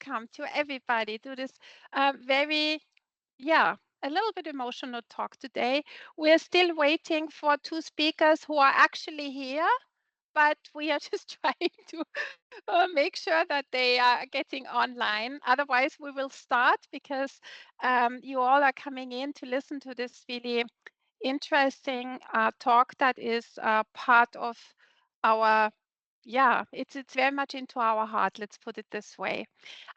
welcome to everybody to this very, a little bit emotional talk today. We're still waiting for two speakers who are actually here, but we are just trying to make sure that they are getting online. Otherwise, we will start because you all are coming in to listen to this really interesting talk that is part of our it's very much into our heart, let's put it this way.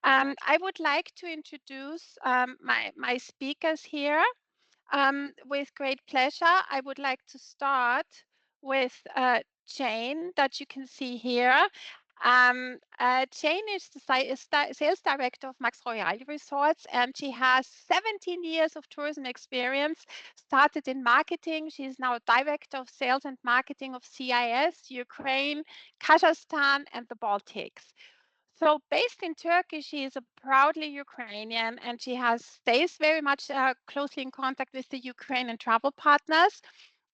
I would like to introduce my speakers here with great pleasure. I would like to start with Jane that you can see here. Jane is the sales director of Maxx Resorts, and she has 17 years of tourism experience, started in marketing. She is now director of sales and marketing of CIS, Ukraine, Kazakhstan, and the Baltics. So based in Turkey, she is a proudly Ukrainian, and she stays very much closely in contact with the Ukrainian travel partners.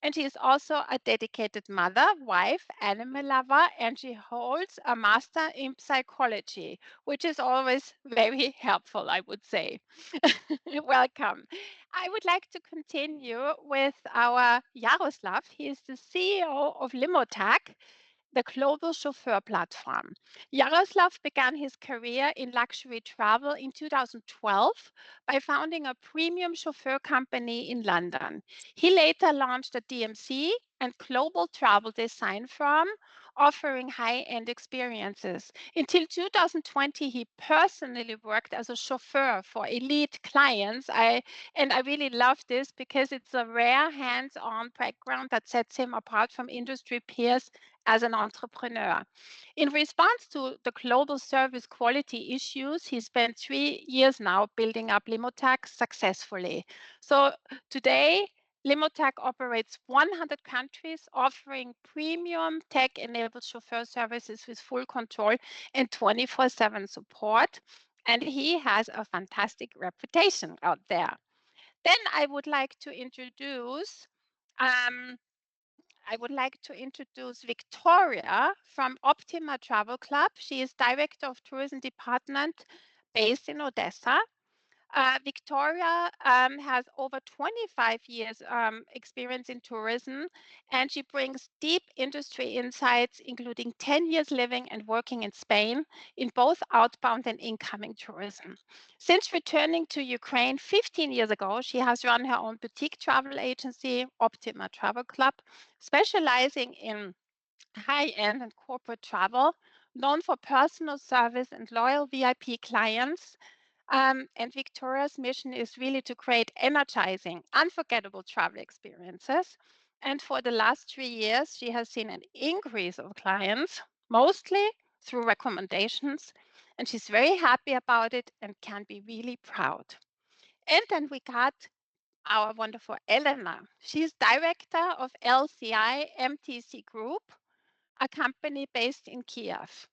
And she is also a dedicated mother, wife, animal lover, and she holds a master in psychology, which is always very helpful, I would say. Welcome. I would like to continue with our Yaroslav. He is the CEO of Limotak, the global chauffeur platform. Yaroslav began his career in luxury travel in 2012 by founding a premium chauffeur company in London. He later launched a DMC and global travel design firm offering high-end experiences. Until 2020, he personally worked as a chauffeur for elite clients. I really love this because it's a rare hands-on background that sets him apart from industry peers as an entrepreneur. In response to the global service quality issues, he spent 3 years now building up Limotak successfully. So today, Limotak operates 100 countries, offering premium tech-enabled chauffeur services with full control and 24/7 support. And he has a fantastic reputation out there. Then I would like to introduce Viktoriya from Optima Travel Club. She is Director of Tourism Department based in Odessa. Viktoriya has over 25 years experience in tourism, and she brings deep industry insights, including 10 years living and working in Spain in both outbound and incoming tourism. Since returning to Ukraine 15 years ago, she has run her own boutique travel agency, Optima Travel Club, specializing in high-end and corporate travel, known for personal service and loyal VIP clients. And Viktoriya's mission is really to create energizing, unforgettable travel experiences. And for the last 3 years, she has seen an increase of clients, mostly through recommendations. And she's very happy about it and can be really proud. And then we got our wonderful Elena. She's director of LCI-MTC Group, a company based in Kiev.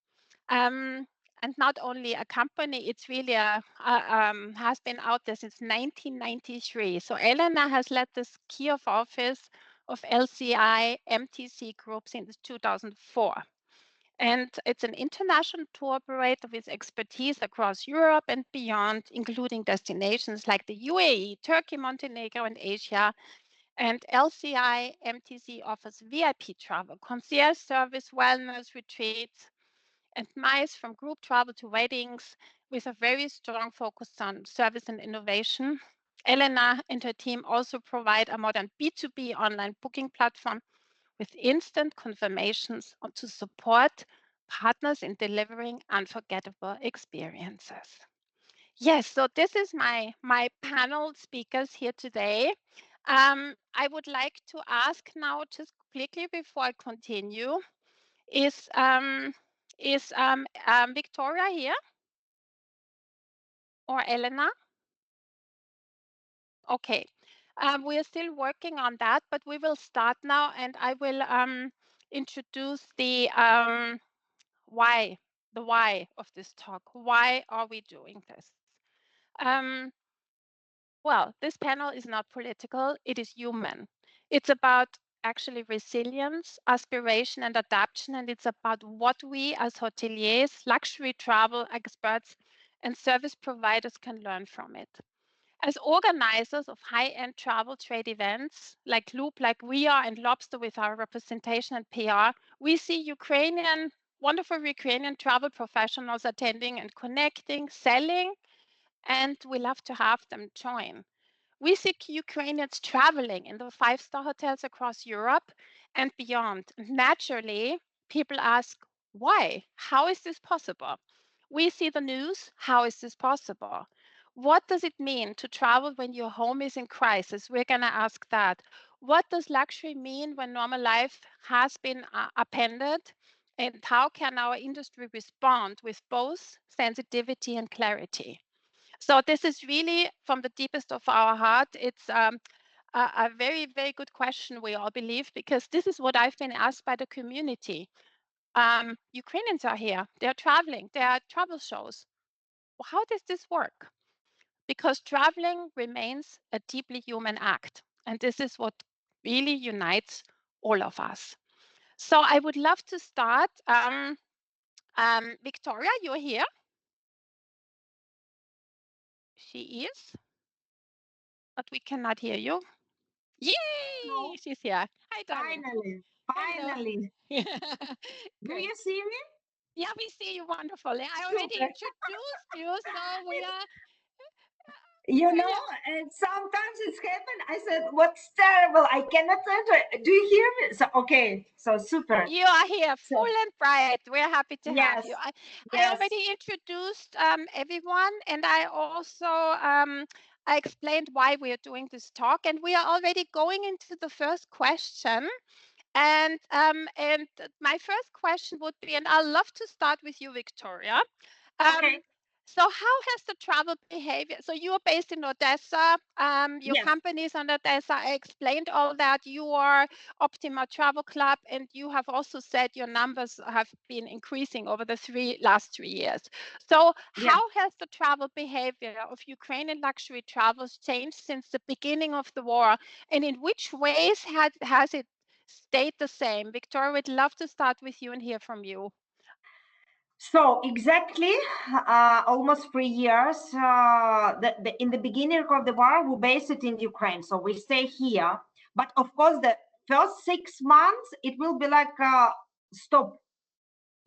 And not only a company, it's really has been out there since 1993. So Elena has led this Kiev office of LCI-MTC Group since 2004. And it's an international tour operator with expertise across Europe and beyond, including destinations like the UAE, Turkey, Montenegro, and Asia. And LCI-MTC offers VIP travel, concierge service, wellness retreats, and MICE from group travel to weddings with a very strong focus on service and innovation. Elena and her team also provide a modern B2B online booking platform with instant confirmations to support partners in delivering unforgettable experiences. Yes, so this is my panel speakers here today. I would like to ask now, just quickly before I continue, is Viktoriya here or Elena? Okay, we are still working on that, but we will start now, and I will introduce the why of this talk. Why are we doing this? Well, this panel is not political, it is human. It's about actually resilience, aspiration, and adaptation, and it's about what we as hoteliers, luxury travel experts, and service providers can learn from it. As organizers of high-end travel trade events like Loop, like we are, and Lobster with our representation and PR, we see wonderful Ukrainian travel professionals attending and connecting, selling, and we love to have them join. We see Ukrainians traveling in the five-star hotels across Europe and beyond. Naturally, people ask, why? How is this possible? We see the news. How is this possible? What does it mean to travel when your home is in crisis? We're going to ask that. What does luxury mean when normal life has been upended? And how can our industry respond with both sensitivity and clarity? So this is really from the deepest of our heart. It's a very, very good question, we all believe, because this is what I've been asked by the community. Ukrainians are here, they're traveling, there are travel shows. Well, how does this work? Because traveling remains a deeply human act. And this is what really unites all of us. So I would love to start. Viktoriya, you're here. She is, but we cannot hear you. Yay! No, She's here. Hi, darling. finally, Hello. finally. Do Good. you see me? Yeah, we see you wonderfully. I already Super. introduced you, so we are. You So know, yeah, and sometimes it's happened. I said, "What's terrible? I cannot enter." Do you hear me? So okay, so super. you are here, So full and bright. We're happy to have yes, you. I yes, already introduced everyone, and I also I explained why we are doing this talk, and we are already going into the first question. And my first question would be, and I'd love to start with you, Viktoriya. okay, Um, so how has the travel behavior? So you are based in Odessa. Your yes, company is in Odessa. I explained all that. You are Optima Travel Club, and you have also said your numbers have been increasing over the last 3 years. So yeah. how has the travel behavior of Ukrainian luxury travelers changed since the beginning of the war, and in which ways has it stayed the same? Viktoriya, we'd love to start with you and hear from you. So exactly, almost 3 years. In the beginning of the war, we based it in Ukraine, so we stay here. But of course, the first 6 months, it will be like stop.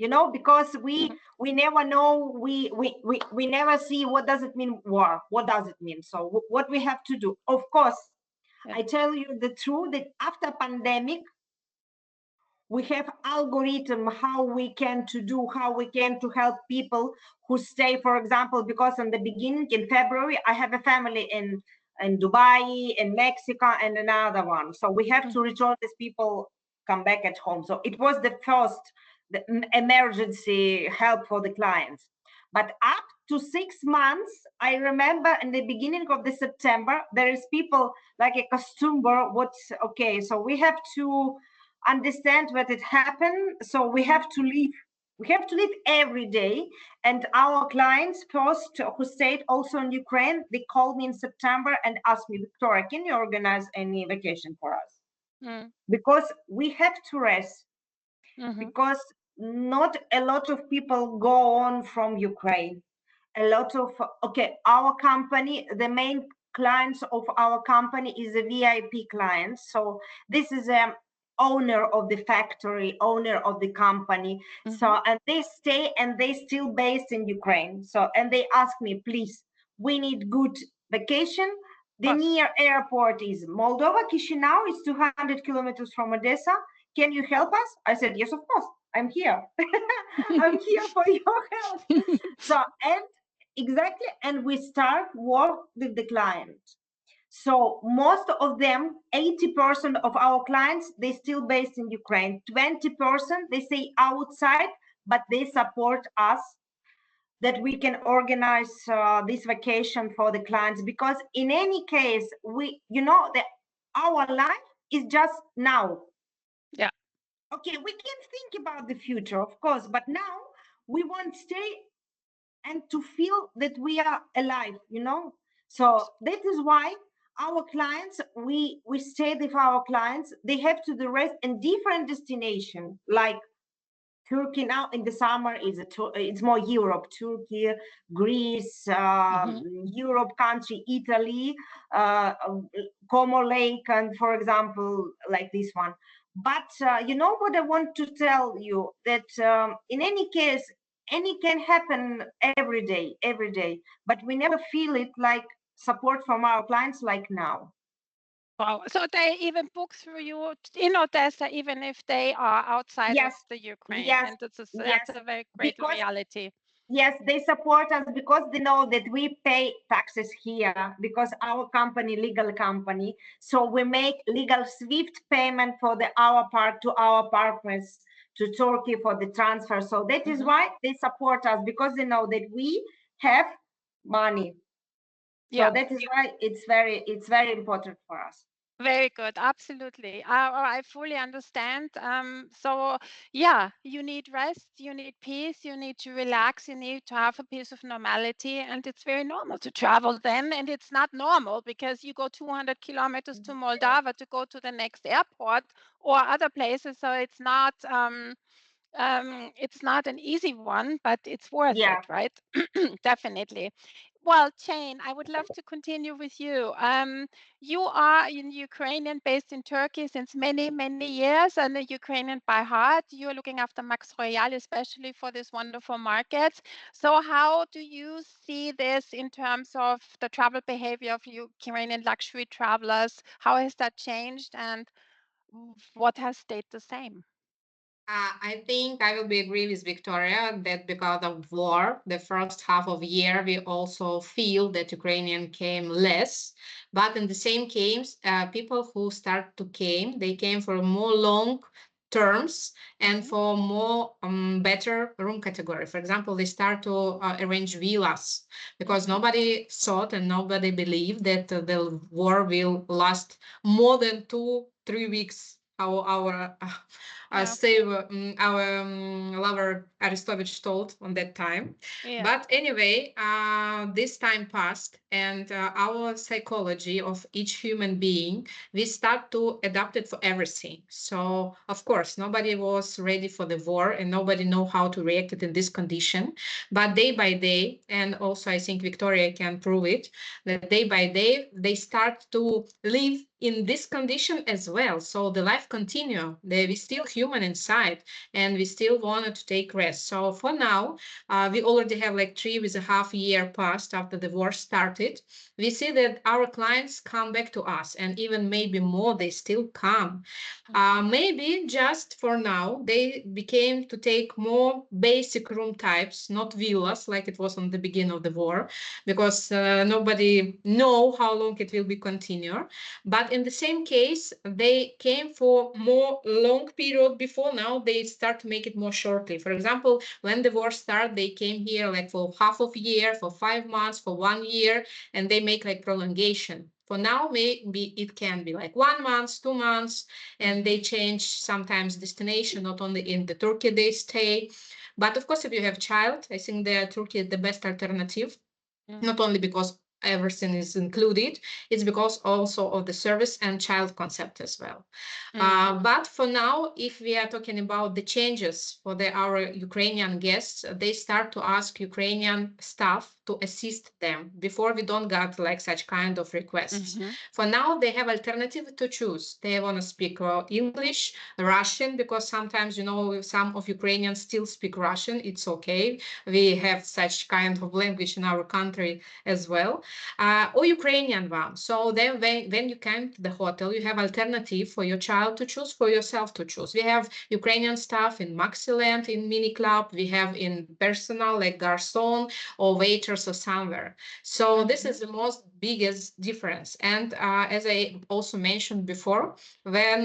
You know, because Mhm. we never know. We never see what does it mean war. What does it mean? So what we have to do? Of course, Yeah. I tell you the truth that after pandemic we have algorithm how we can to do, how we can to help people who stay, for example, because in the beginning in February I have a family in Dubai, in Mexico, and another one, so we have to return these people, come back at home. So it was the first emergency help for the clients. But up to 6 months, I remember in the beginning of the September, there is people like a customer. What's okay? So we have to understand what it happened. So we have to leave. We have to live every day. And our clients first who stayed also in Ukraine, they called me in September and asked me, Viktoriya, can you organize any vacation for us? Mm. Because we have to rest, Mhm. because not a lot of people go on from Ukraine. A lot of, okay, our company, the main clients of our company is a VIP clients. So this is a owner of the factory, owner of the company. Mhm. So, and they stay and they still based in Ukraine. So, and they ask me, please, we need good vacation. The Course. near airport is Moldova, Chisinau. It's 200 kilometers from Odessa. Can you help us? I said, yes, of course. I'm here. I'm here for your help. So, and exactly, and we start work with the client. So most of them, 80% of our clients, they still based in Ukraine. 20% they stay outside, but they support us that we can organize this vacation for the clients, because in any case, we, you know, that our life is just now. Yeah. Okay, we can think about the future, of course, but now we want to stay and to feel that we are alive, you know. So that is why our clients, we stay with our clients. They have to the rest in different destination like Turkey now in the summer is it's more Europe, Turkey, Greece, Hmm. Europe country, Italy, uh, Como Lake, and for example, like this one. But you know what I want to tell you, that in any case, any can happen every day, but we never feel it like support from our clients like now. Wow. So they even book through you in Odessa, even if they are outside of Yes, the Ukraine, yes, and that's yes, a very great because reality. yes, they support us because they know that we pay taxes here because our company, legal company. So we make legal SWIFT payment for our part to our partners to Turkey for the transfer. So that is Hmm. why they support us because they know that we have money. So Yeah. that is why it's very important for us. Very good. Absolutely. I fully understand. So, yeah, you need rest, you need peace, you need to relax, you need to have a piece of normality. And it's very normal to travel then. And it's not normal because you go 200 kilometers to Moldova to go to the next airport or other places. So it's not an easy one, but it's worth Yeah. it, right? Definitely. Well, Jane, I would love to continue with you. You are in Ukrainian, based in Turkey since many, many years, and a Ukrainian by heart. You're looking after Max Royale, especially for this wonderful market. So, how do you see this in terms of the travel behavior of Ukrainian luxury travelers? How has that changed, and what has stayed the same? I think I will be agree with Victoria that because of war, the first half of year, we also feel that Ukrainian came less. But in the same case, people who start to came, they came for more long terms and Hmm. for more better room category. For example, they start to arrange villas because Hmm. nobody thought and nobody believed that the war will last more than 2-3 weeks. Our Yeah, save our lover Aristovich told on that time. yeah. But anyway, this time passed, and our psychology of each human being, we start to adapt it for everything. So of course, nobody was ready for the war, and nobody know how to react it in this condition. But day by day, and also I think Victoria can prove it, that day by day they start to live in this condition as well. So the life continue. We still human inside, and we still wanted to take rest. So for now, we already have like 3.5 years passed after the war started. We see that our clients come back to us, and even maybe more, they still come. Hmm. Maybe just for now, they became to take more basic room types, not villas like it was on the beginning of the war, because nobody know how long it will be continue. But in the same case, they came for more long period before. Now they start to make it more shortly. For example, when the war started, they came here like for half of a year, for 5 months, for 1 year, and they make like prolongation. For now, maybe it can be like 1 month, 2 months, and Hmm. they change sometimes destination, not only in the Turkey they stay. But of course, if you have child, I think the Turkey is the best alternative, not Hmm. only because everything is included, it's because also of the service and child concept as well. Hmm. But for now, if we are talking about the changes for our Ukrainian guests, they start to ask Ukrainian staff to assist them. Before, we don't got like such kind of requests. Hmm. For now, they have alternative to choose. They want to speak English, Russian, because sometimes, some of Ukrainians still speak Russian. It's okay. We have such kind of language in our country as well, or Ukrainian one. So then when you come to the hotel, you have alternative for your child to choose, for yourself to choose. We have Ukrainian staff in Maxiland, in Mini Club. We have in personal like garçon or waiters or somewhere. So this Hmm. is the most biggest difference. And as I also mentioned before, when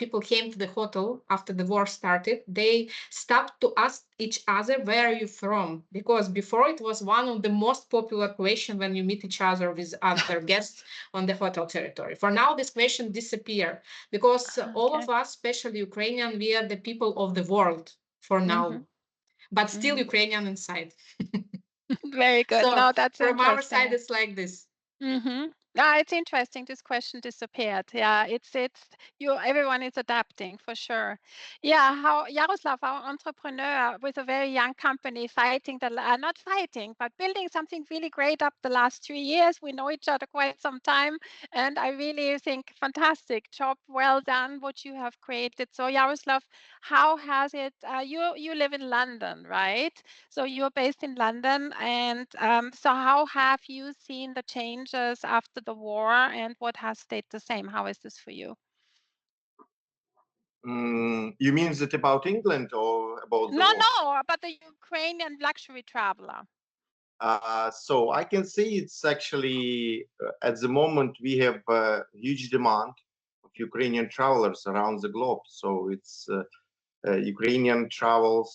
people came to the hotel after the war started, they stopped to ask each other, where are you from? Because before it was one of the most popular questions when you meet each other with other guests on the hotel territory. For now, this question disappeared because all Okay. of us, especially Ukrainian, we are the people of the world for Hmm. now, but still Hmm. Ukrainian inside. Very good. So No, that's from our interesting. side, it's like this. Hmm. It's interesting. This question disappeared. Yeah, it's everyone is adapting for sure. Yeah, how Yaroslav, our entrepreneur with a very young company, fighting not fighting, but building something really great up the last 3 years. We know each other quite some time, and I really think fantastic job, well done, what you have created. So Yaroslav, how has it? You live in London, right? So you're based in London, and so how have you seen the changes after the war, and what has stayed the same? How is this for you? You mean it about England or about the No, war? no, about the Ukrainian luxury traveler. So I can see it's actually at the moment we have a huge demand of Ukrainian travelers around the globe. So it's Ukrainian travel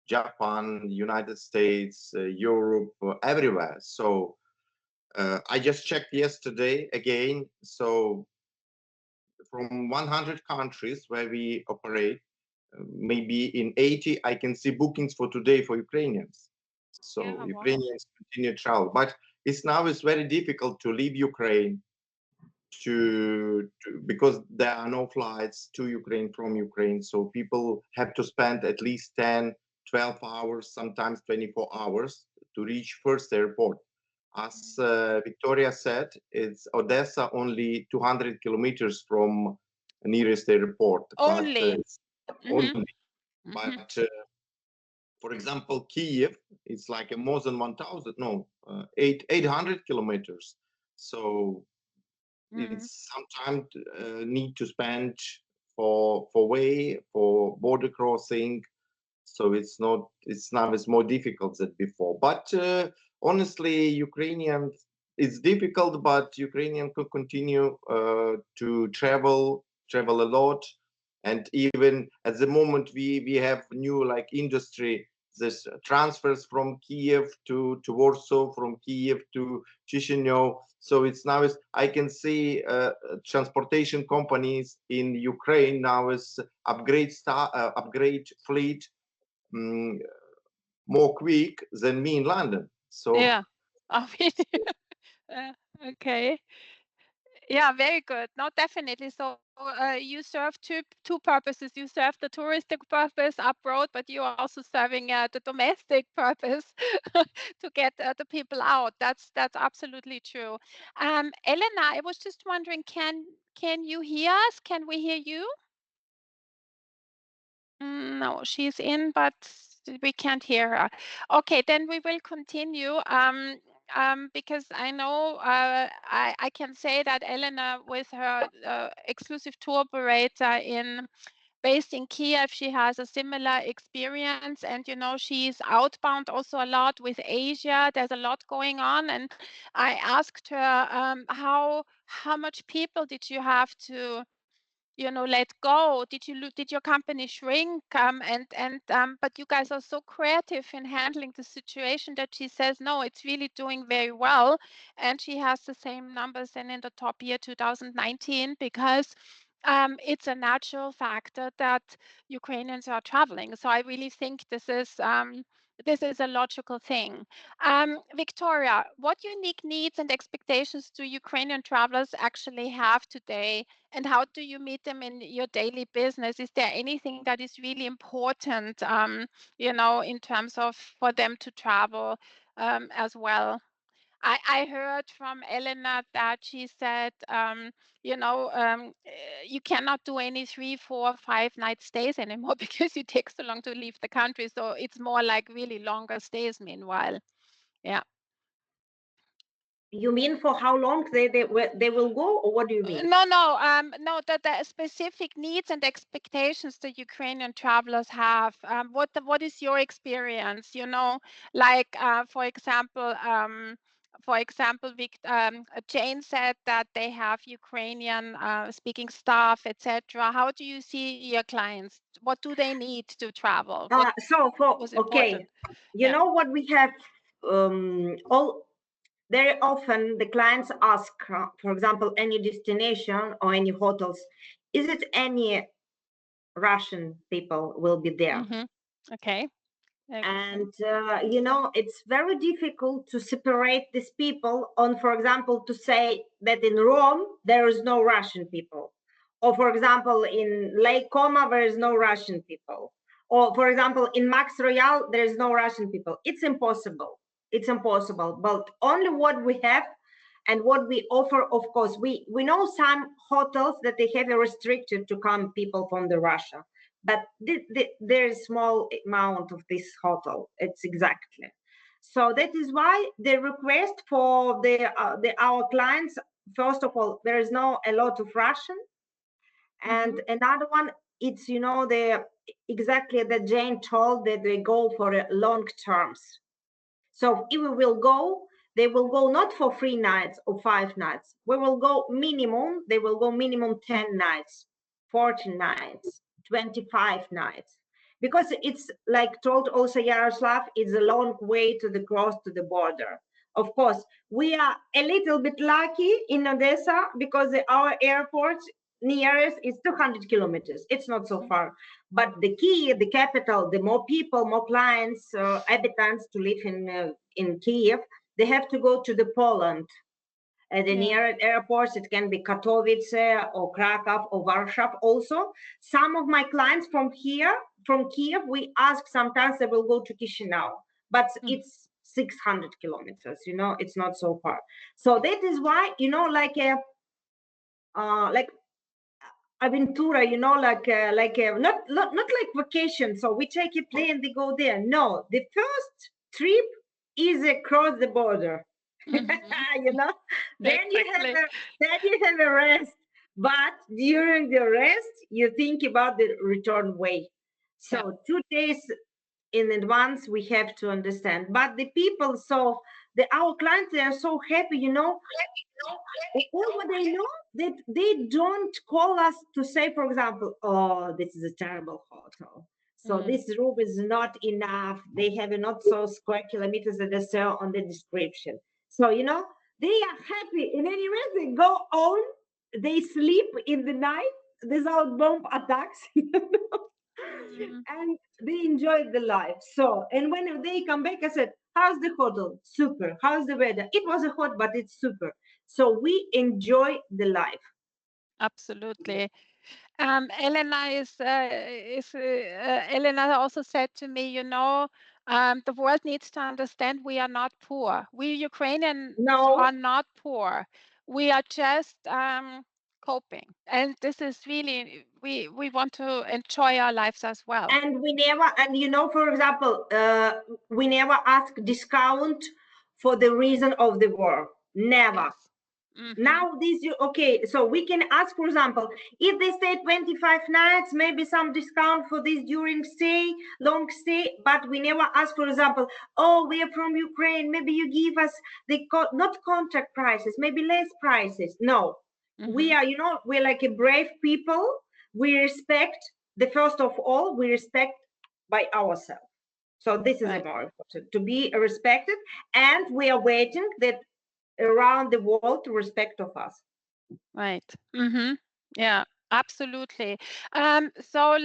Japan, United States, Europe, everywhere. So I just checked yesterday again. So from 100 countries where we operate, maybe in 80, I can see bookings for today for Ukrainians. So Yeah, wow. Ukrainians continue travel, but it's very difficult to leave Ukraine because there are no flights to Ukraine from Ukraine. So people have to spend at least 10, 12 hours, sometimes 24 hours to reach first airport. As Viktoriya said, it's Odessa only 200 kilometers from nearest airport. Only. But, only. Mm-hmm. But for example, Kiev, it's like more than 800 kilometers. So it's sometimes need to spend for border crossing. So it's now it's more difficult than before. But honestly, it's difficult, but Ukrainian could continue to travel a lot. And even at the moment, we have new like industry. This transfers from Kiev to Warsaw, from Kiev to Chisinau. So it's now I can see transportation companies in Ukraine now is upgrade fleet more quick than me in London. So yeah, okay. Yeah, very good. No, definitely. So you serve two purposes. You serve the touristic purpose abroad, but you're also serving the domestic purpose to get the people out. That's absolutely true. Elena, I was just wondering, can you hear us? Can we hear you? No, she's in, but we can't hear her. Okay, then we will continue. Because I know I can say that Elena, with her exclusive tour operator based in Kiev, she has a similar experience, and she's outbound also a lot with Asia. There's a lot going on, and I asked her how much people did you have to let go? Did your company shrink? But you guys are so creative in handling the situation that she says, no, it's really doing very well. And she has the same numbers than in the top year 2019, because it's a natural factor that Ukrainians are traveling. So I really think this is a logical thing. Viktoriya, what unique needs and expectations do Ukrainian travelers actually have today, and how do you meet them in your daily business? Is there anything that is really important, in terms of for them to travel as well? I heard from Elena that she said, you cannot do any 3, 4, 5 night stays anymore because it takes so long to leave the country. So it's more like really longer stays meanwhile. Yeah. You mean for how long they will go, or what do you mean? No, that the specific needs and expectations the Ukrainian travelers have. What is your experience? Like for example, Jane said that they have Ukrainian speaking staff, etc. How do you see your clients? What do they need to travel? What was important? You know what we have very often the clients ask, for example, any destination or any hotels, is it any Russian people will be there? Okay. And, it's very difficult to separate these people on, for example, to say that in Rome, there is no Russian people. Or, for example, in Lake Como, there is no Russian people. Or, for example, in Max Royale, there is no Russian people. It's impossible. It's impossible. But only what we have and what we offer, of course, we know some hotels that they have a restricted to come people from the Russia. But there is small amount of this hotel. It's exactly. So that is why the request for our clients, first of all, there is no a lot of Russian. And another one, it's, the exactly that Jane told that they go for long terms. So if we will go, they will go not for 3 nights or 5 nights. They will go minimum 10 nights, 14 nights, 25 nights. Because it's like told also Yaroslav, it's a long way to the cross to the border. Of course, we are a little bit lucky in Odessa because our airport nearest is 200 kilometers. It's not so far. But the key, the capital, the more people, more clients, inhabitants to live in Kiev, they have to go to the Poland. At the nearest airports, it can be Katowice or Krakow or Warsaw also. Some of my clients from here, from Kiev, we ask sometimes they will go to Chisinau, but it's 600 kilometers, it's not so far. So that is why, like Aventura, not like vacation. So we take a plane, they go there. No, the first trip is across the border. Then you have a rest. But during the rest, you think about the return way. So 2 days in advance, we have to understand. But the people, our clients, they are so happy, all what they know that they don't call us to say, for example, oh, this is a terrible hotel. So this room is not enough. They have not so square kilometers that they sell on the description. So, they are happy. In any way, they go on, they sleep in the night without bomb attacks. And they enjoy the life. So, and when they come back, I said, how's the hotel? Super. How's the weather? It was hot, but it's super. So we enjoy the life. Absolutely. Elena Elena also said to me, the world needs to understand we are not poor. We Ukrainians are not poor. We are just coping. And this is really, we want to enjoy our lives as well. And we never, for example, we never ask discount for the reason of the war. Never. Yes. Now so we can ask, for example, if they stay 25 nights, maybe some discount for this during stay, long stay, but we never ask, for example, oh, we are from Ukraine, maybe you give us not contract prices, maybe less prices. No, we are, we're like a brave people. We respect, first of all, we respect by ourselves. So this is more important, to be respected, and we are waiting that around the world to respect of us. Right. Yeah, absolutely. So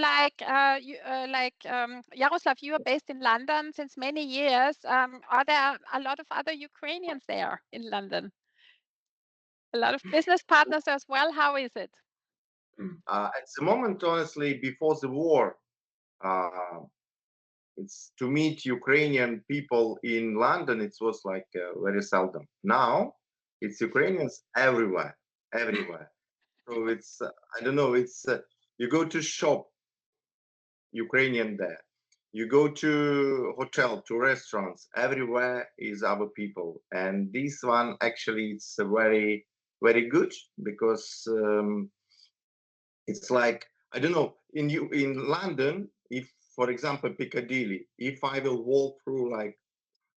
Yaroslav, you are based in London since many years. Are there a lot of other Ukrainians there in London? A lot of business partners as well. How is it? At the moment, honestly, before the war, it's to meet Ukrainian people in London. It was like very seldom. Now it's Ukrainians everywhere. So it's I don't know. It's you go to shop, Ukrainian there. You go to hotel, to restaurants. Everywhere is our people, and this one actually it's very very good because it's like I don't know in London if. For example, Piccadilly, if I will walk through like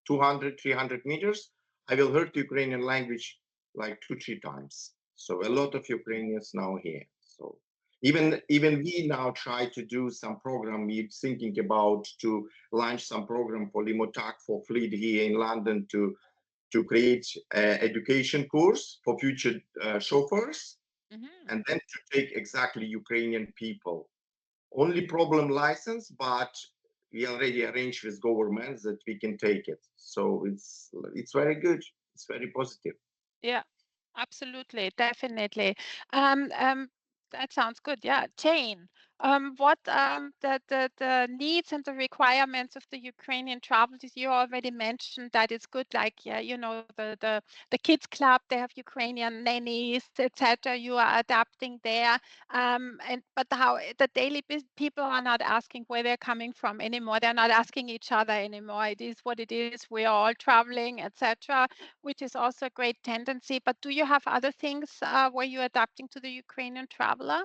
200, 300 meters, I will hear the Ukrainian language like 2-3 times. So a lot of Ukrainians now here. So even we now try to do some program. We're thinking about to launch some program for Limotak for fleet here in London to create an education course for future chauffeurs, and then to take exactly Ukrainian people. Only problem license, but we already arranged with government that we can take it. So it's very good. It's very positive. Yeah, absolutely, definitely. Um, um, that sounds good. Yeah, Jane, what the needs and the requirements of the Ukrainian travelers? You already mentioned that it's good, like yeah, you know, the kids club, they have Ukrainian nannies, etc. You are adapting there, and but how the daily people are not asking where they're coming from anymore. They're not asking each other anymore. It is what it is. We are all traveling, etc., which is also a great tendency. But do you have other things where you're adapting to the Ukrainian traveler?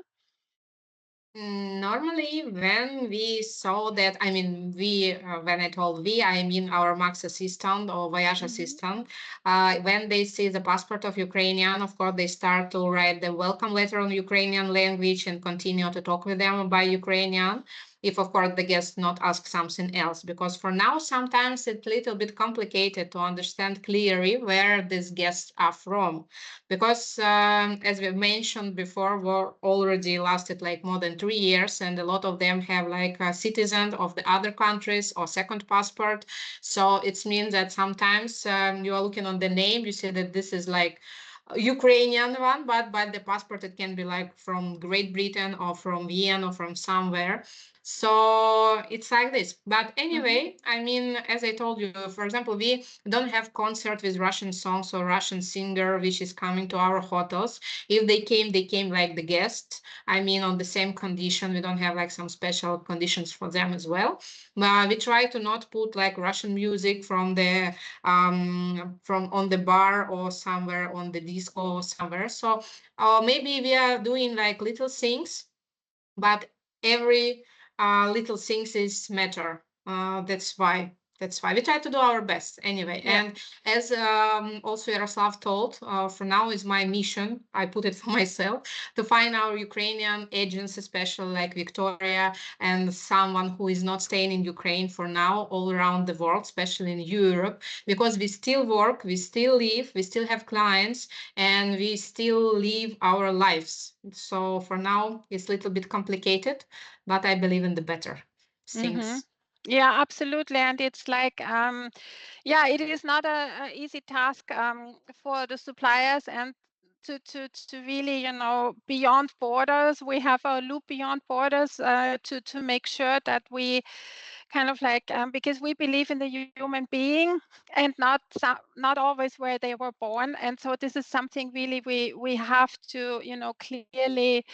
Normally, when we saw that, I mean, when I told we, I mean our Maxx assistant or voyage assistant, when they see the passport of Ukrainian, of course, they start to write the welcome letter on Ukrainian language and continue to talk with them by Ukrainian. If, of course, the guest not ask something else, because for now, sometimes it's a little bit complicated to understand clearly where these guests are from. Because as we mentioned before, war already lasted like more than 3 years, and a lot of them have like a citizen of the other countries or second passport. So it means that sometimes you are looking on the name, you see that this is like Ukrainian one, but by the passport it can be like from Great Britain or from Vienna or from somewhere. So it's like this. But anyway, I mean, as I told you, for example, we don't have concert with Russian songs or Russian singer which is coming to our hotels. If they came like the guests. I mean, on the same condition. We don't have like some special conditions for them as well. But we try to not put like Russian music from on the bar or somewhere on the disco or somewhere. So maybe we are doing like little things, but every little things is matter. That's why we try to do our best anyway. Yeah. And as also Yaroslav told, for now is my mission, I put it for myself, to find our Ukrainian agents, especially like Viktoriya, and someone who is not staying in Ukraine for now, all around the world, especially in Europe, because we still work, we still live, we still have clients, and we still live our lives. So for now, it's a little bit complicated, but I believe in the better things. Yeah, absolutely. And it's like, yeah, it is not a easy task for the suppliers and to really, you know, beyond borders. We have a loop beyond borders to make sure that we kind of like because we believe in the human being and not always where they were born. And so this is something really we have to, you know, clearly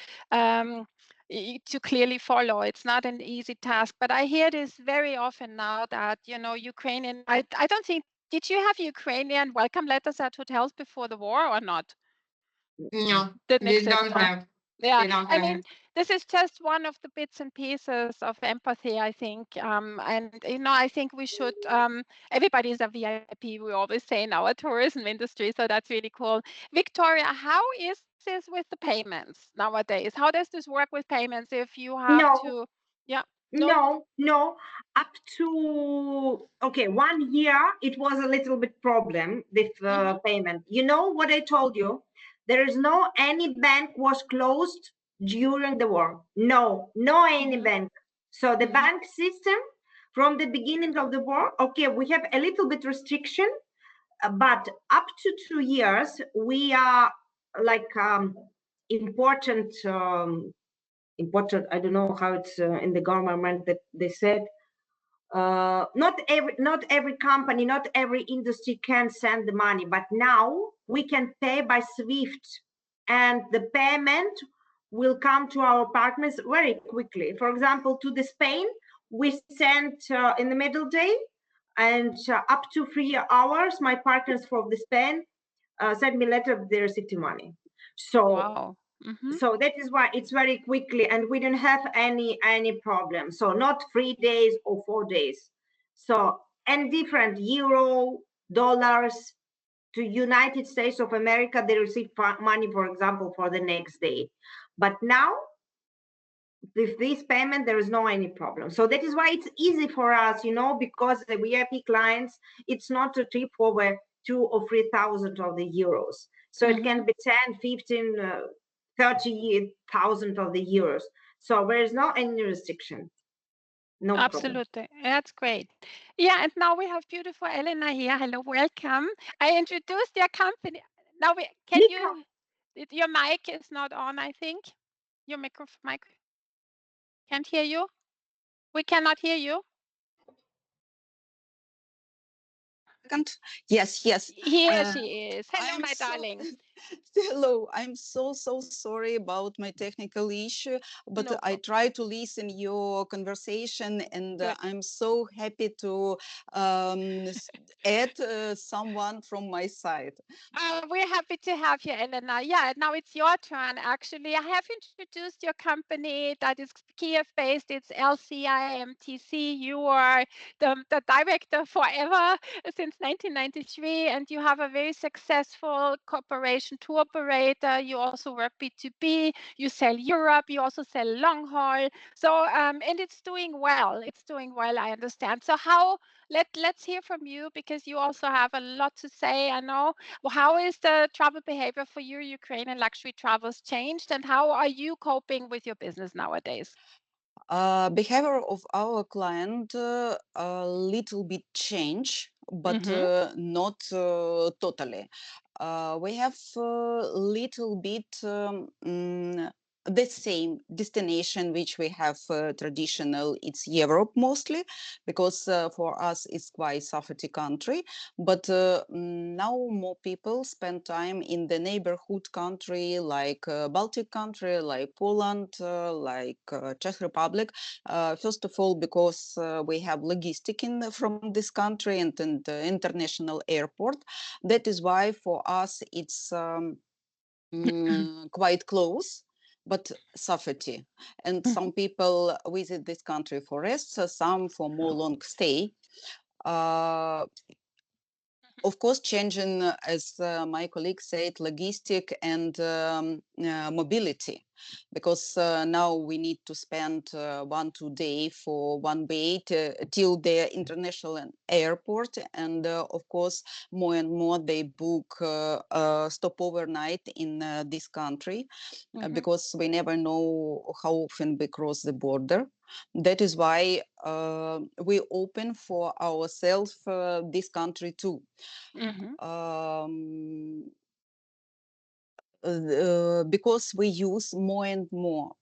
to clearly follow. It's not an easy task, but I hear this very often now that, you know, Ukrainian, I don't think, did you have Ukrainian welcome letters at hotels before the war or not? No, Didn't we exist, don't huh? have. Yeah, We don't I have mean, it. this is just one of the bits and pieces of empathy, I think. And, you know, I think we should, everybody is a VIP, we always say in our tourism industry. So that's really cool. Viktoriya, how is this with the payments nowadays? How does this work with payments if you have to, yeah, no, up to, okay, 1 year, it was a little bit problem with payment. You know what I told you? There is no, any bank was closed during the war. No any bank. So the bank system from the beginning of the war, okay, we have a little bit restriction, but up to 2 years, we are like important, I don't know how it's in the government that they said, not every company, not every industry can send the money, but now we can pay by SWIFT, and the payment will come to our partners very quickly. For example, to the Spain, we sent in the middle day, and up to 3 hours, my partners from the Spain sent me letter they received money. So wow. So that is why it's very quickly, and we don't have any problem. So not 3 days or 4 days. So, and different euro, dollars to United States of America, they receive money, for example, for the next day. But now with this payment, there is no any problem. So that is why it's easy for us, you know, because the VIP clients, it's not a trip over 2,000 or 3,000 of the euros. So it can be 10, 15, 30,000 of the euros. So there is no any restriction. No problem. Absolutely. That's great. Yeah, and now we have beautiful Elena here. Hello, welcome. I introduced your company. Now can you, your mic is not on, I think. Your mic. Can't hear you. We cannot hear you. Yes. Here she is. Hello, my So, darling. hello. I'm so sorry about my technical issue, but No I problem. try to listen your conversation, and Good. I'm so happy to add someone from my side. We're happy to have you, Elena. Yeah, now it's your turn, actually. I have introduced your company that is Kiev-based. It's LCI-MTC. You are the director forever since 1993, and you have a very successful cooperation tour operator. You also work B2B. You sell Europe. You also sell long haul. So, and it's doing well. It's doing well, I understand. So let's hear from you, because you also have a lot to say, I know. Well, how is the travel behavior for you, Ukrainian luxury travels changed, and how are you coping with your business nowadays? Behavior of our client a little bit change, but not totally. We have little bit the same destination which we have traditional. It's Europe mostly, because for us it's quite safety country. But now more people spend time in the neighborhood country, like Baltic country, like Poland, like Czech Republic. First of all, because we have logistic from this country and the international airport. That is why for us it's quite close, but safety. And some people visit this country for rest, some for more long stay. Of course, changing, as my colleague said, logistic and mobility, because now we need to spend 1-2 days for one way till the international airport. And of course, more and more they book stop overnight in this country, because we never know how often we cross the border. That is why we open for ourselves this country too. Because we use more and more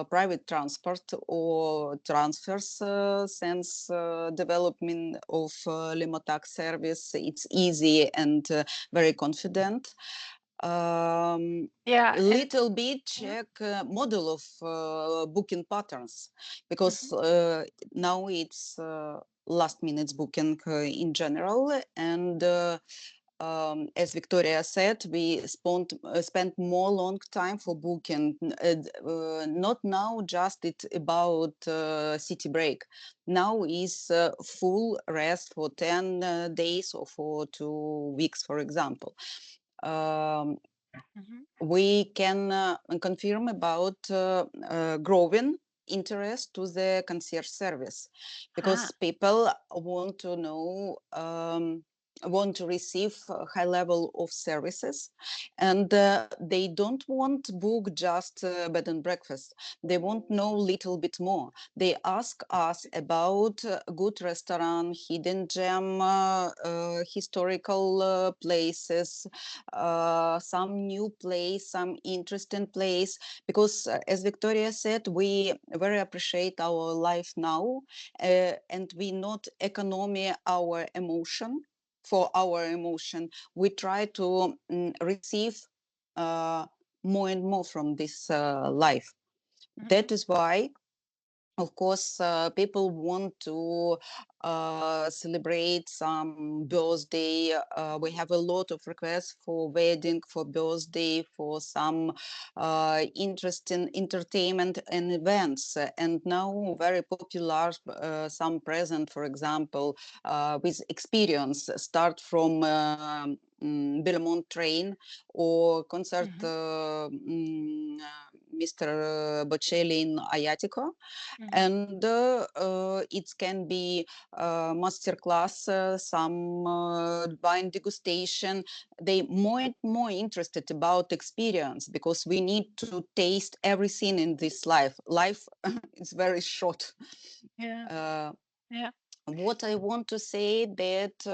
private transport or transfers since development of Limotak service. It's easy and very confident. Yeah, Little bit check model of booking patterns, because now it's last minute booking in general. And as Viktoriya said, we spent more long time for booking. Not now just it's about city break. Now is full rest for 10 days or for 2 weeks, for example. We can confirm about growing interest to the concierge service, because people want to know, want to receive a high level of services, and they don't want book just bed and breakfast. They want know little bit more. They ask us about good restaurant, hidden gem, historical places, some new place, some interesting place, because as Viktoriya said, we very appreciate our life now, and we not economy our emotion. For our emotion, we try to receive more and more from this life. That is why, of course, people want to celebrate some birthday. We have a lot of requests for wedding, for birthday, for some interesting entertainment and events. And now very popular some present, for example, with experience, start from Belmont train or concert Mr. Bocelli in Ayatico. And it can be master class, some wine degustation. They more and more interested about experience, because we need to taste everything in this life. Life is very short. Yeah. Yeah. What I want to say that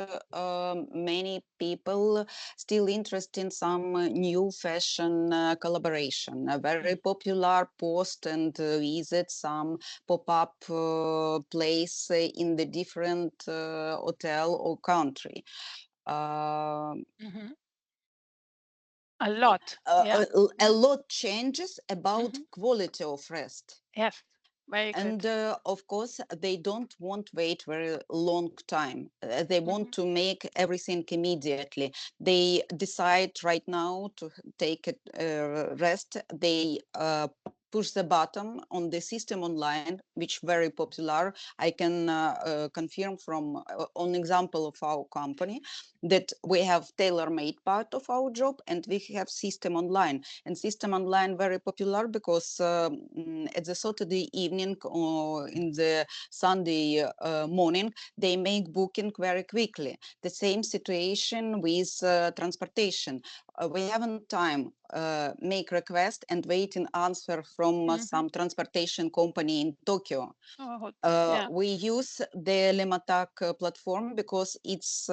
many people still interested in some new fashion collaboration. A very popular post and visit some pop-up place in the different hotel or country. A lot. Yeah. A lot changes about quality of rest. Yes. Very good. And of course, they don't want wait very long time. They want to make everything immediately. They decide right now to take a rest. They push the button on the system online, which very popular. I can confirm from an example of our company that we have tailor-made part of our job and we have system online. And system online very popular because at the Saturday evening or in the Sunday morning, they make booking very quickly. The same situation with transportation. We haven't time make request and wait an answer from some transportation company in Tokyo. We use the Limotak platform because it's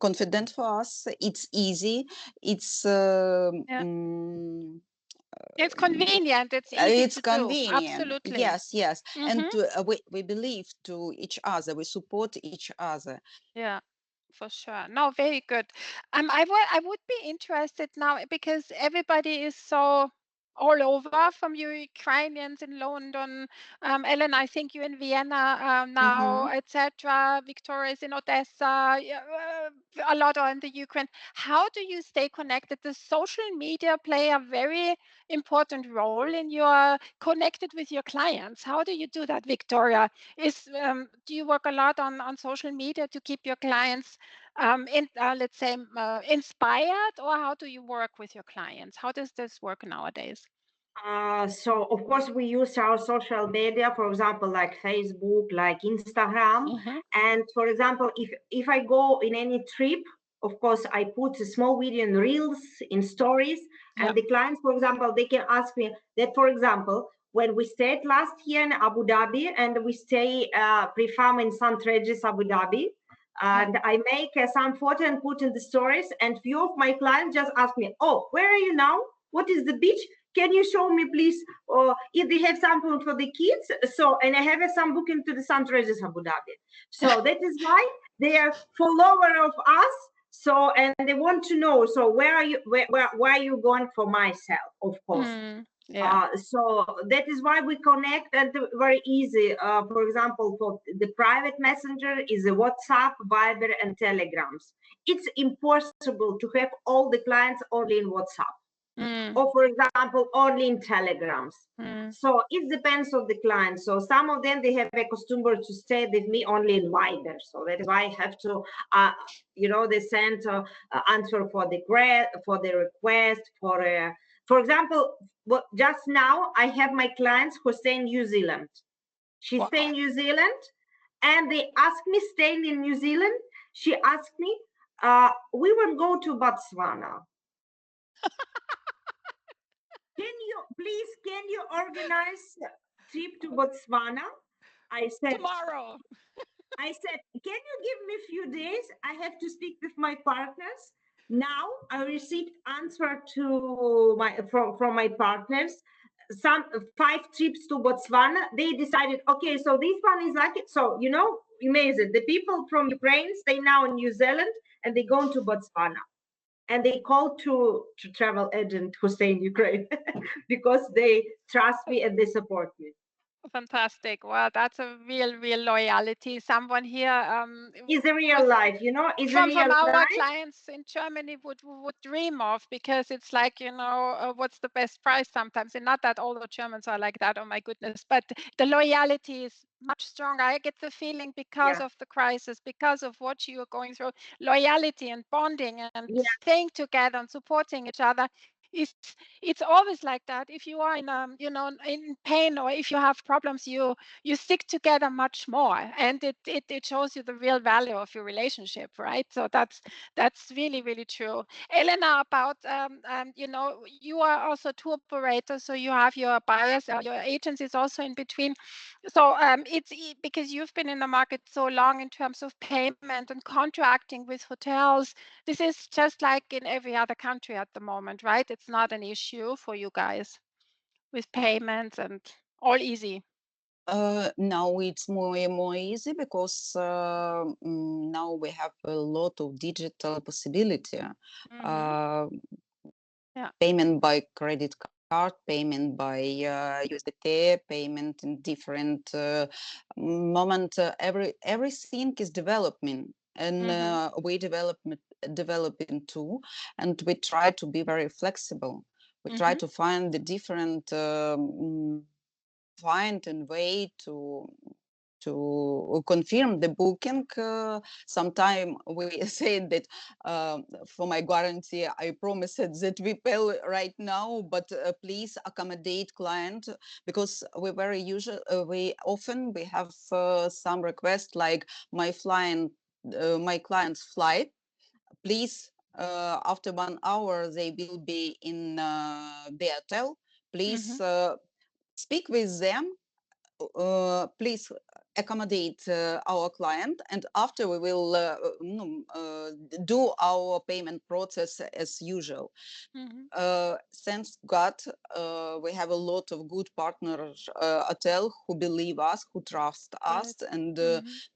confident for us. It's easy. It's it's convenient. It's easy it's to convenient. do. Absolutely. Yes. And we believe to each other. We support each other. Yeah. For sure. No, very good. I would be interested now because everybody is so all over, from you Ukrainians in London, Elena, I think you in Vienna now, etc. Viktoriya is in Odessa, a lot are in the Ukraine. How do you stay connected? Does social media play a very important role in your connected with your clients? How do you do that, Viktoriya? Do you work a lot on social media to keep your clients let's say inspired, or how do you work with your clients? How does this work nowadays? So of course we use our social media, for example, like Facebook, like Instagram. And for example, if I go in any trip, of course I put a small video in reels, in stories, and the clients, for example, they can ask me that, for example, when we stayed last year in Abu Dhabi and we stay pre-farm in St. Regis, Abu Dhabi, and I make some photo and put in the stories, and few of my clients just ask me, oh, where are you now? What is the beach? Can you show me, please? Or if they have something for the kids. So, and I have some booking to the St. Regis Abu Dhabi. So that is why they are follower of us. So, and they want to know, so where are you, where are you going for myself, of course. So that is why we connect, and very easy. For example, for the private messenger is a WhatsApp, Viber, and Telegrams. It's impossible to have all the clients only in WhatsApp. Or for example, only in Telegrams. So it depends on the client. So some of them, they have a customer to stay with me only in Viber. So that is why I have to, they send answer for the request, for example, just now I have my clients who stay in New Zealand. She stay in New Zealand, and they ask me, staying in New Zealand, she asked me, we will go to Botswana. Can you organize a trip to Botswana? I said, tomorrow. I said, can you give me a few days? I have to speak with my partners. Now I received answer to from my partners. Some 5 trips to Botswana. They decided, okay, so this one is like it. So, amazing. The people from Ukraine stay now in New Zealand and they go to Botswana. And they call to travel agent who stay in Ukraine because they trust me and they support me. Fantastic. Well, that's a real loyalty. Someone here is a real life, is from a real our life. clients in Germany would dream of, because it's like, what's the best price sometimes, and not that all the Germans are like that, oh my goodness, but the loyalty is much stronger. I get the feeling, because of the crisis, because of what you are going through, loyalty and bonding and staying together and supporting each other it's always like that. If you are in in pain, or if you have problems, you stick together much more, and it shows you the real value of your relationship, right? So that's really, really true. Elena, about you are also tour operator, so you have your buyers, your agents is also in between. So it's because you've been in the market so long in terms of payment and contracting with hotels. This is just like in every other country at the moment, right? It's not an issue for you guys with payments and all easy. Now it's more easy because now we have a lot of digital possibility. Yeah. Payment by credit card, payment by USDT, payment in different moment. Everything is developing, and we developing too, and we try to be very flexible. We try to find the different find and way to confirm the booking. Sometime we said that for my guarantee, I promised that we pay right now, but please accommodate client, because we very usual. We often we have some requests like my client's flight. Please, after 1 hour, they will be in the hotel. Please speak with them, please accommodate our client, and after we will do our payment process as usual. Thanks God, we have a lot of good partners, hotel who believe us, who trust us, and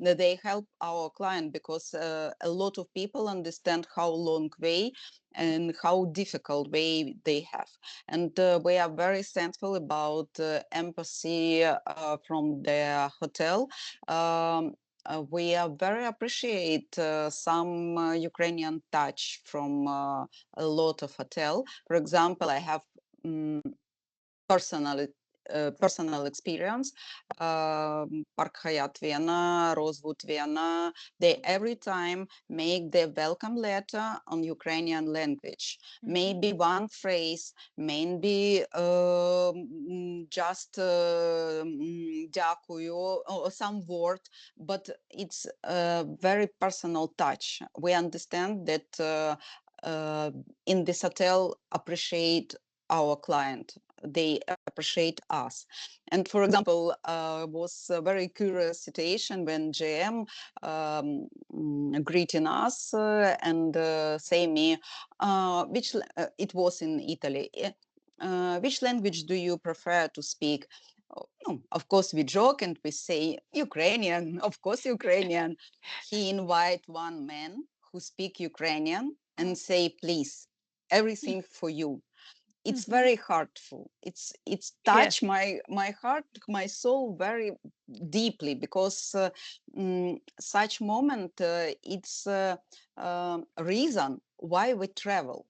they help our client, because a lot of people understand how long way and how difficult way they have, and we are very thankful about empathy from the hotel. We are very appreciate some Ukrainian touch from a lot of hotel. For example, I have personal experience. Park Hyatt Vienna, Rosewood Vienna, they every time make the welcome letter on Ukrainian language. Maybe one phrase, maybe just дякую, or some word, but it's a very personal touch. We understand that in this hotel appreciate our client, they appreciate us. And for example, was a very curious situation when GM greeting us and say me, which it was in Italy, which language do you prefer to speak? No, of course we joke and we say Ukrainian, of course Ukrainian. He invite one man who speak Ukrainian and say, please, everything for you. It's very heartful. It's touched my heart, my soul very deeply, because such moment it's reason why we travel.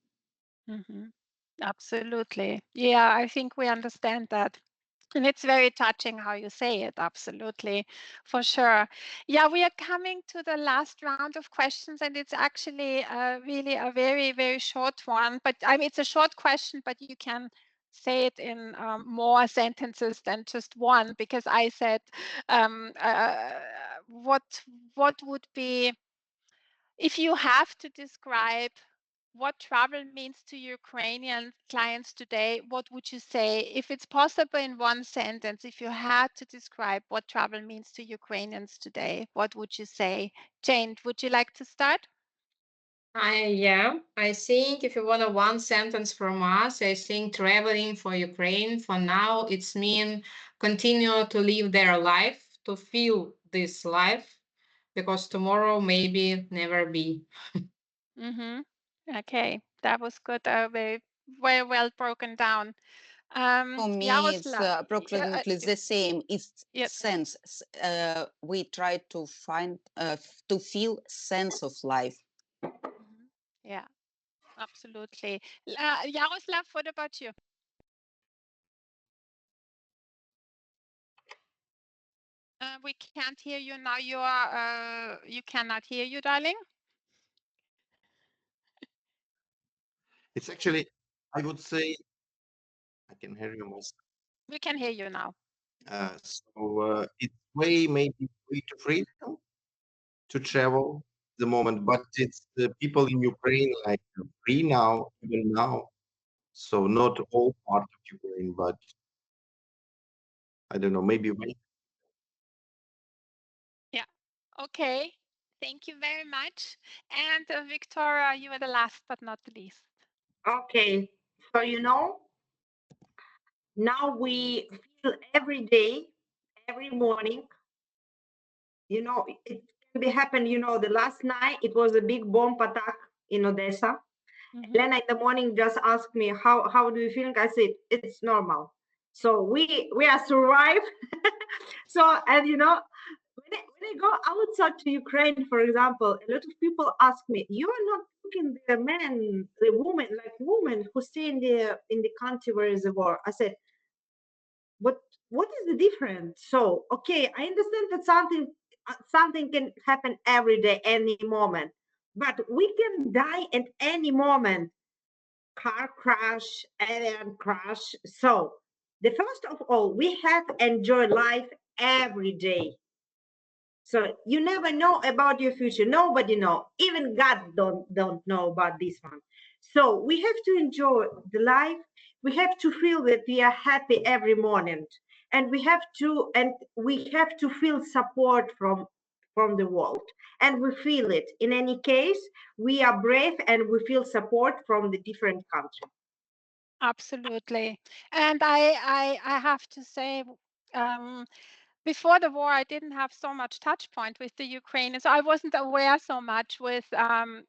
Absolutely. Yeah, I think we understand that. And it's very touching how you say it. Absolutely, for sure. Yeah, we are coming to the last round of questions, and it's actually really a very, very short one. But I mean, it's a short question, but you can say it in more sentences than just one, because I said, what would be, if you have to describe what travel means to Ukrainian clients today, what would you say? If it's possible in one sentence, if you had to describe what travel means to Ukrainians today, what would you say? Jane, would you like to start? I think if you want a one sentence from us, I think traveling for Ukraine for now, it's mean continue to live their life, to feel this life, because tomorrow maybe never be. Okay, that was good. Very, very well broken down. For me, it's Yaroslav, approximately the same. It's yes. sense. We try to find, to feel sense of life. Yeah, absolutely. Yaroslav, what about you? We can't hear you now. You cannot hear you, darling. It's actually, I would say I can hear you myself. We can hear you now. It's way maybe way to freedom to travel the moment, but it's the people in Ukraine like free now, even now. So not all part of Ukraine, but I don't know, maybe Yeah. Okay. Thank you very much. And Viktoriya, you are the last but not the least. Okay. So, now we feel every day, every morning, it can be happen, the last night it was a big bomb attack in Odessa. Elena in the morning just asked me, how do you feel? I said, it's normal. So we are survived. So, and when I go outside to Ukraine, for example, a lot of people ask me, you are not looking the men, the woman, like women who stay in the country where is the war. I said, what is the difference? So, okay, I understand that something can happen every day, any moment, but we can die at any moment. Car crash, alien crash. So, the first of all, we have enjoy life every day. So you never know about your future. Nobody know. Even God don't know about this one. So we have to enjoy the life. We have to feel that we are happy every morning, and we have to feel support from the world, and we feel it. In any case, we are brave and we feel support from the different countries. Absolutely. And I have to say, before the war, I didn't have so much touch point with the Ukrainians. I wasn't aware so much with the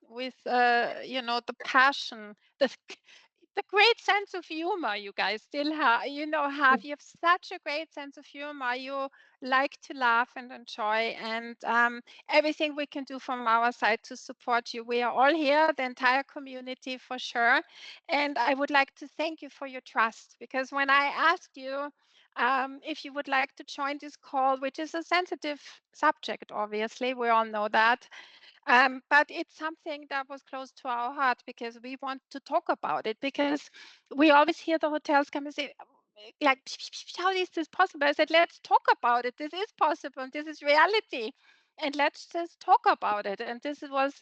passion, the great sense of humor you guys still have. You have such a great sense of humor. You like to laugh and enjoy, and everything we can do from our side to support you. We are all here, the entire community for sure. And I would like to thank you for your trust, because when I asked you if you would like to join this call, which is a sensitive subject, obviously, we all know that. But it's something that was close to our heart because we want to talk about it, because we always hear the hotels come and say, like, how is this possible? I said, let's talk about it. This is possible. And this is reality. And let's just talk about it. And this was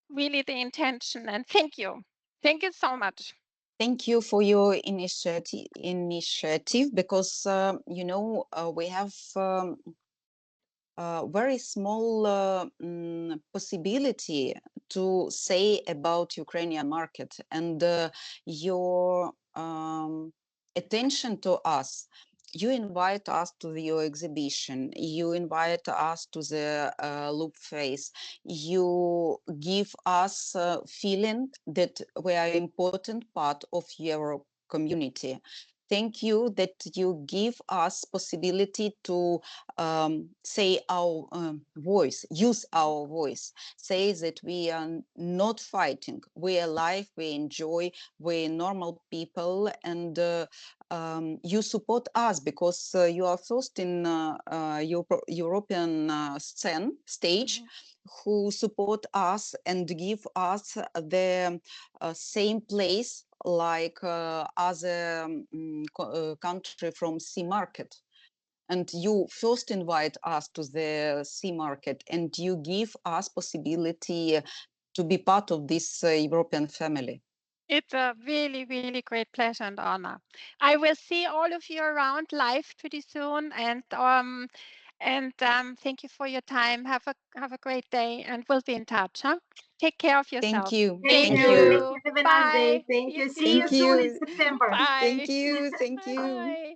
really the intention. And thank you. Thank you so much. Thank you for your initiative, because we have very small possibility to say about Ukrainian market, and your attention to us. You invite us to your exhibition. You invite us to the loop face. You give us feeling that we are important part of your community. Thank you that you give us possibility to say our voice, use our voice, say that we are not fighting, we are alive, we enjoy, we're normal people, and you support us because you are first in European stage who support us and give us the same place like other country from sea market. And you first invite us to the sea market, and you give us possibility to be part of this European family. It's a really, really great pleasure and honor. I will see all of you around live pretty soon, and thank you for your time. Have a great day, and we'll be in touch. Huh? Take care of Thank yourself. you. Thank Thank Thank you. you. you. Have a nice day. Bye. Thank You you. See you Thank too. soon in you. September. Bye. Thank you. Thank you. Bye.